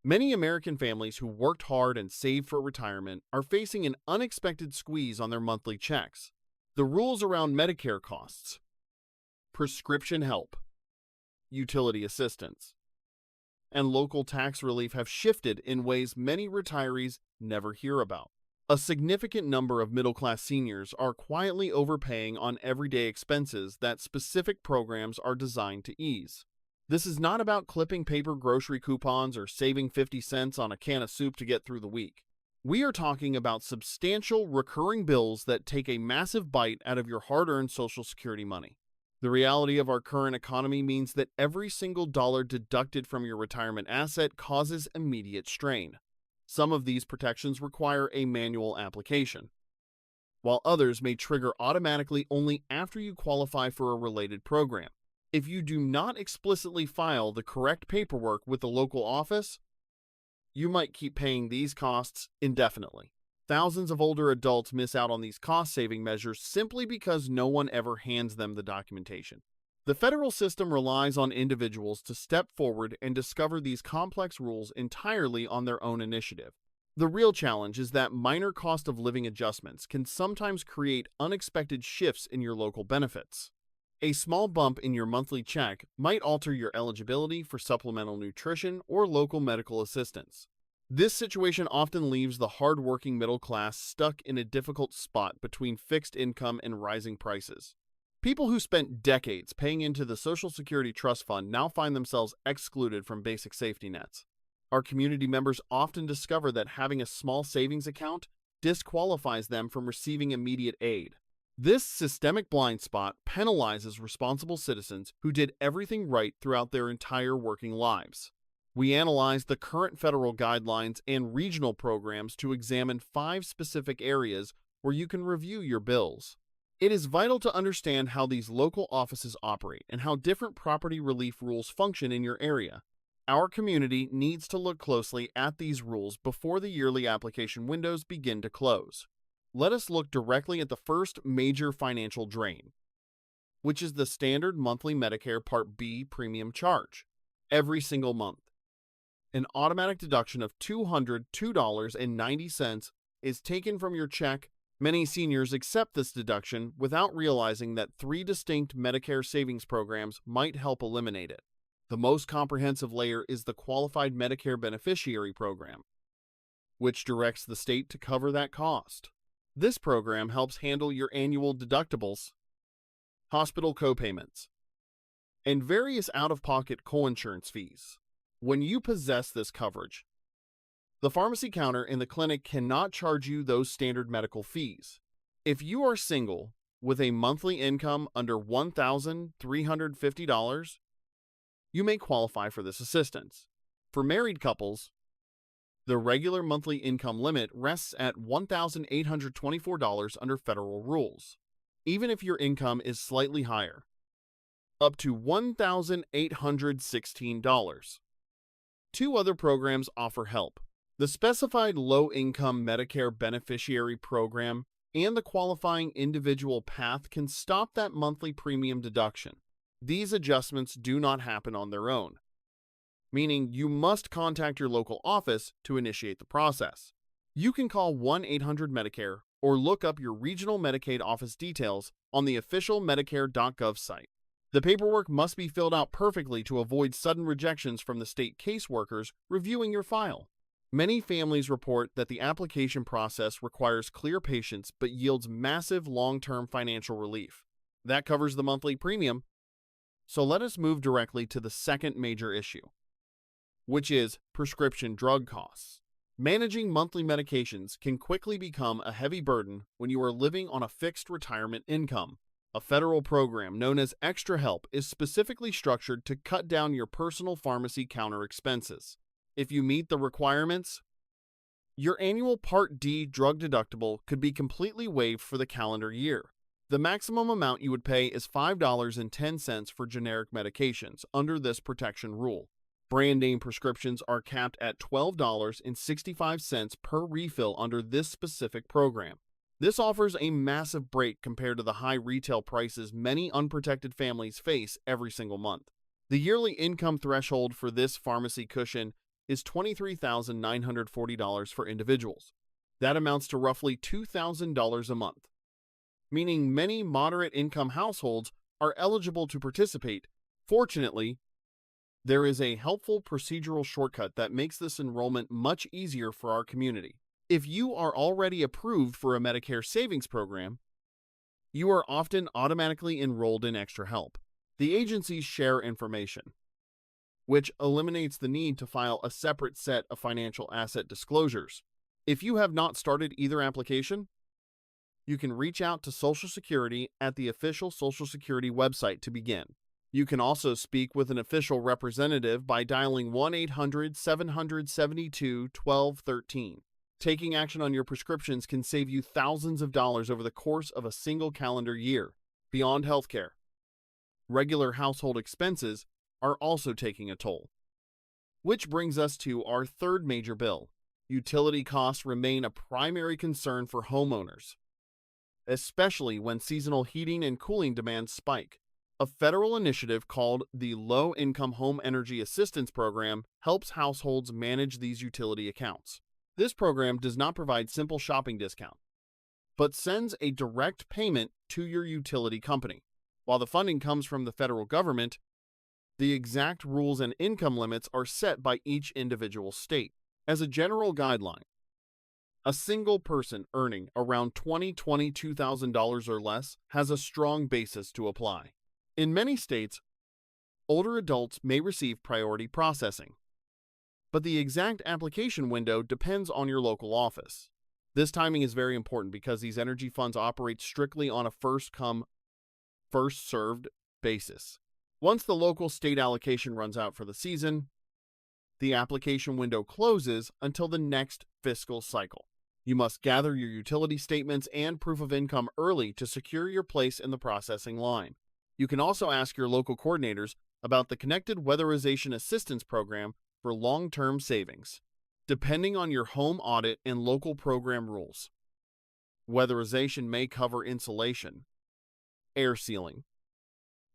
Many American families who worked hard and saved for retirement are facing an unexpected squeeze on their monthly checks. The rules around Medicare costs, prescription help, utility assistance, and local tax relief have shifted in ways many retirees never hear about. A significant number of middle-class seniors are quietly overpaying on everyday expenses that specific programs are designed to ease. This is not about clipping paper grocery coupons or saving 50 cents on a can of soup to get through the week. We are talking about substantial recurring bills that take a massive bite out of your hard-earned Social Security money. The reality of our current economy means that every single dollar deducted from your retirement asset causes immediate strain. Some of these protections require a manual application, while others may trigger automatically only after you qualify for a related program. If you do not explicitly file the correct paperwork with the local office, you might keep paying these costs indefinitely. Thousands of older adults miss out on these cost-saving measures simply because no one ever hands them the documentation. The federal system relies on individuals to step forward and discover these complex rules entirely on their own initiative. The real challenge is that minor cost of living adjustments can sometimes create unexpected shifts in your local benefits. A small bump in your monthly check might alter your eligibility for supplemental nutrition or local medical assistance. This situation often leaves the hard-working middle class stuck in a difficult spot between fixed income and rising prices. People who spent decades paying into the Social Security Trust Fund now find themselves excluded from basic safety nets. Our community members often discover that having a small savings account disqualifies them from receiving immediate aid. This systemic blind spot penalizes responsible citizens who did everything right throughout their entire working lives. We analyzed the current federal guidelines and regional programs to examine 5 specific areas where you can review your bills. It is vital to understand how these local offices operate and how different property relief rules function in your area. Our community needs to look closely at these rules before the yearly application windows begin to close. Let us look directly at the first major financial drain, which is the standard monthly Medicare Part B premium charge. Every single month, an automatic deduction of $202.90 is taken from your check. Many seniors accept this deduction without realizing that 3 distinct Medicare savings programs might help eliminate it. The most comprehensive layer is the Qualified Medicare Beneficiary Program, which directs the state to cover that cost. This program helps handle your annual deductibles, hospital copayments, and various out-of-pocket coinsurance fees. When you possess this coverage, the pharmacy counter in the clinic cannot charge you those standard medical fees. If you are single with a monthly income under $1,350, you may qualify for this assistance. For married couples, the regular monthly income limit rests at $1,824 under federal rules, even if your income is slightly higher, up to $1,816. 2 other programs offer help: the Specified Low-Income Medicare Beneficiary Program and the Qualifying Individual Path can stop that monthly premium deduction. These adjustments do not happen on their own, meaning you must contact your local office to initiate the process. You can call 1-800-MEDICARE or look up your regional Medicaid office details on the official Medicare.gov site. The paperwork must be filled out perfectly to avoid sudden rejections from the state caseworkers reviewing your file. Many families report that the application process requires clear patience but yields massive long-term financial relief. That covers the monthly premium. So let us move directly to the second major issue, which is prescription drug costs. Managing monthly medications can quickly become a heavy burden when you are living on a fixed retirement income. A federal program known as Extra Help is specifically structured to cut down your personal pharmacy counter expenses. If you meet the requirements, your annual Part D drug deductible could be completely waived for the calendar year. The maximum amount you would pay is $5.10 for generic medications under this protection rule. Brand name prescriptions are capped at $12.65 per refill under this specific program. This offers a massive break compared to the high retail prices many unprotected families face every single month. The yearly income threshold for this pharmacy cushion is $23,940 for individuals. That amounts to roughly $2,000 a month, meaning many moderate income households are eligible to participate. Fortunately, there is a helpful procedural shortcut that makes this enrollment much easier for our community. If you are already approved for a Medicare savings program, you are often automatically enrolled in Extra Help. The agencies share information, which eliminates the need to file a separate set of financial asset disclosures. If you have not started either application, you can reach out to Social Security at the official Social Security website to begin. You can also speak with an official representative by dialing 1-800-772-1213. Taking action on your prescriptions can save you thousands of dollars over the course of a single calendar year. Beyond healthcare, regular household expenses are also taking a toll. Which brings us to our third major bill. Utility costs remain a primary concern for homeowners, especially when seasonal heating and cooling demands spike. A federal initiative called the Low Income Home Energy Assistance Program helps households manage these utility accounts. This program does not provide simple shopping discount, but sends a direct payment to your utility company. While the funding comes from the federal government, the exact rules and income limits are set by each individual state. As a general guideline, a single person earning around $22,000 or less has a strong basis to apply. In many states, older adults may receive priority processing, but the exact application window depends on your local office. This timing is very important because these energy funds operate strictly on a first-come, first-served basis. Once the local state allocation runs out for the season, the application window closes until the next fiscal cycle. You must gather your utility statements and proof of income early to secure your place in the processing line. You can also ask your local coordinators about the Connected Weatherization Assistance Program for long-term savings. Depending on your home audit and local program rules, weatherization may cover insulation, air sealing,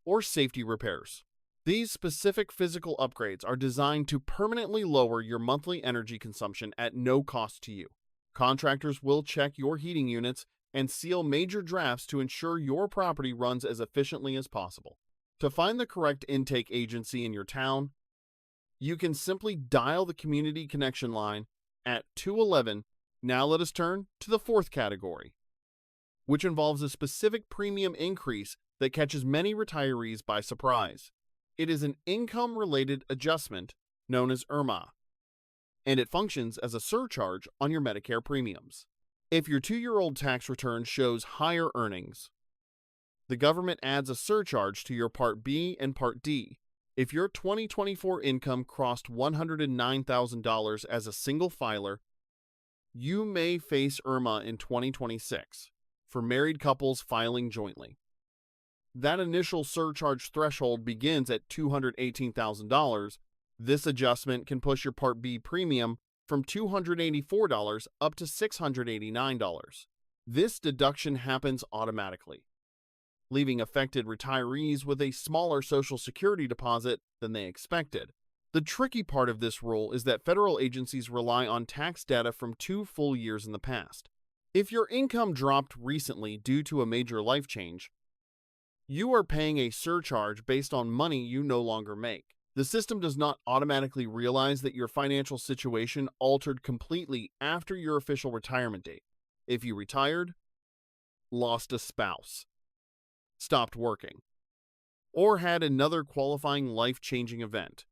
or safety repairs. These specific physical upgrades are designed to permanently lower your monthly energy consumption at no cost to you. Contractors will check your heating units and seal major drafts to ensure your property runs as efficiently as possible. To find the correct intake agency in your town, you can simply dial the community connection line at 211. Now let us turn to the fourth category, which involves a specific premium increase that catches many retirees by surprise. It is an income-related adjustment known as IRMA, and it functions as a surcharge on your Medicare premiums. If your 2-year-old tax return shows higher earnings, the government adds a surcharge to your Part B and Part D. If your 2024 income crossed $109,000 as a single filer, you may face IRMA in 2026 for married couples filing jointly. That initial surcharge threshold begins at $218,000. This adjustment can push your Part B premium from $284 up to $689. This deduction happens automatically, leaving affected retirees with a smaller Social Security deposit than they expected. The tricky part of this rule is that federal agencies rely on tax data from 2 full years in the past. If your income dropped recently due to a major life change, you are paying a surcharge based on money you no longer make. The system does not automatically realize that your financial situation altered completely after your official retirement date. If you retired, lost a spouse, stopped working, or had another qualifying life-changing event,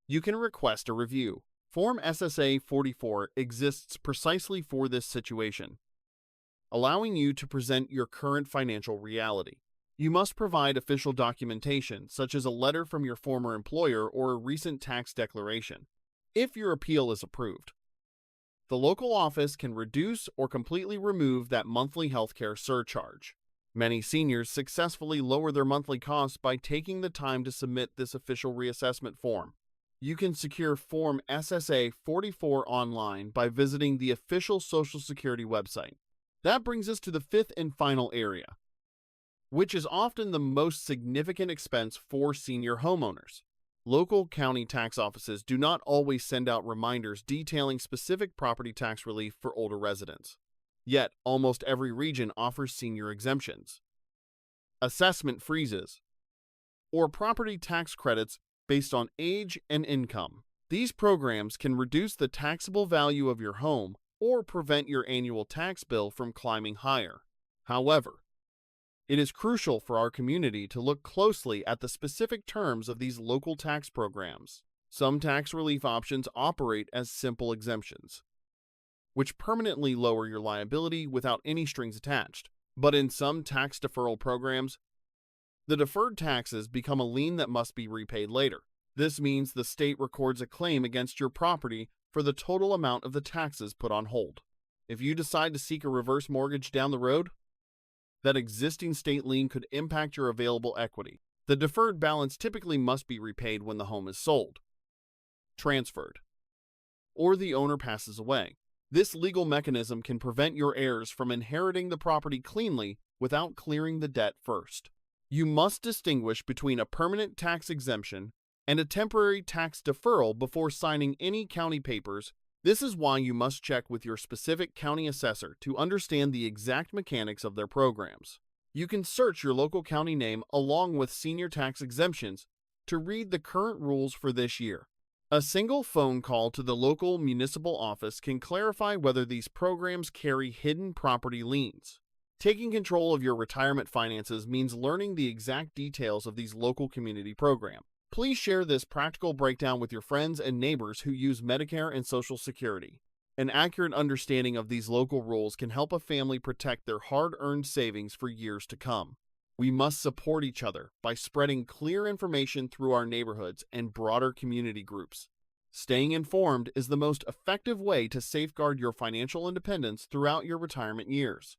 you can request a review. Form SSA 44 exists precisely for this situation, allowing you to present your current financial reality. You must provide official documentation, such as a letter from your former employer or a recent tax declaration. If your appeal is approved, the local office can reduce or completely remove that monthly healthcare surcharge. Many seniors successfully lower their monthly costs by taking the time to submit this official reassessment form. You can secure Form SSA 44 online by visiting the official Social Security website. That brings us to the fifth and final area, which is often the most significant expense for senior homeowners: Local county tax offices do not always send out reminders detailing specific property tax relief for older residents. Yet, almost every region offers senior exemptions, assessment freezes, or property tax credits based on age and income. These programs can reduce the taxable value of your home or prevent your annual tax bill from climbing higher. However, it is crucial for our community to look closely at the specific terms of these local tax programs. Some tax relief options operate as simple exemptions, which permanently lower your liability without any strings attached. But in some tax deferral programs, the deferred taxes become a lien that must be repaid later. This means the state records a claim against your property for the total amount of the taxes put on hold. If you decide to seek a reverse mortgage down the road, that existing state lien could impact your available equity. The deferred balance typically must be repaid when the home is sold, transferred, or the owner passes away. This legal mechanism can prevent your heirs from inheriting the property cleanly without clearing the debt first. You must distinguish between a permanent tax exemption and a temporary tax deferral before signing any county papers. This is why you must check with your specific county assessor to understand the exact mechanics of their programs. You can search your local county name along with senior tax exemptions to read the current rules for this year. A single phone call to the local municipal office can clarify whether these programs carry hidden property liens. Taking control of your retirement finances means learning the exact details of these local community programs. Please share this practical breakdown with your friends and neighbors who use Medicare and Social Security. An accurate understanding of these local rules can help a family protect their hard-earned savings for years to come. We must support each other by spreading clear information through our neighborhoods and broader community groups. Staying informed is the most effective way to safeguard your financial independence throughout your retirement years.